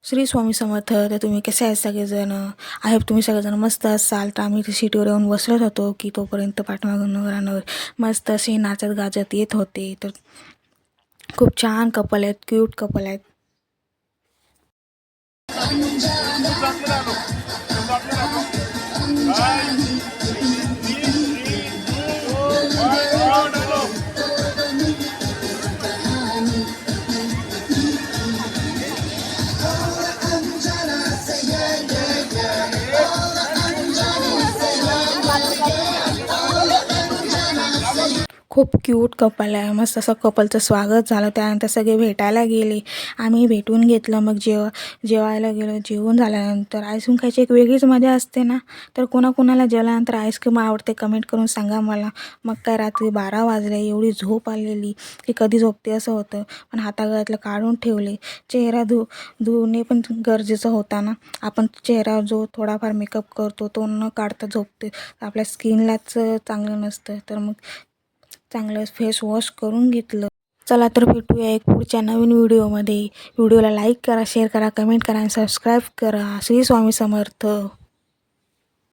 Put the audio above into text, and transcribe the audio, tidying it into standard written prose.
श्री स्वामी समर्थ. तर तुम्ही कसे आहेत सगळेजण? आहे तुम्ही सगळेजण मस्त असाल. तर आम्ही सीटवर येऊन बसलोच होतो की तोपर्यंत पाठीमागून घरांवर मस्त असे नाचत गाजत येत होते. तर खूप छान कपल आहेत, क्यूट कपल आहेत. खूप क्यूट कपल आहे. मस्त असं कपलचं स्वागत झालं. त्यानंतर सगळे भेटायला गेले. आम्ही भेटून घेतलं. मग जेवायला गेलो. जेवून झाल्यानंतर आईस्क्रीम खायची एक वेगळीच मजा असते ना. तर कोणाकोणाला जेवल्यानंतर आईस्क्रीम आवडते कमेंट करून सांगा मला. मग काय रात्री 12 वाजले. एवढी झोप आलेली की कधी झोपते असं होतं. पण हातागळ्यातलं काढून ठेवले. चेहरा धुणे पण गरजेचं होता ना. आपण चेहरा जो थोडाफार मेकअप करतो तो न काढता झोपते आपल्या स्किनलाच चांगलं नसतं. तर मग चांगलं फेस वॉश करून घेतलं. चला तर भेटूया एक पुढच्या नवीन व्हिडिओमध्ये. व्हिडिओला लाईक करा, शेअर करा, कमेंट करा आणि सबस्क्राईब करा. श्री स्वामी समर्थ.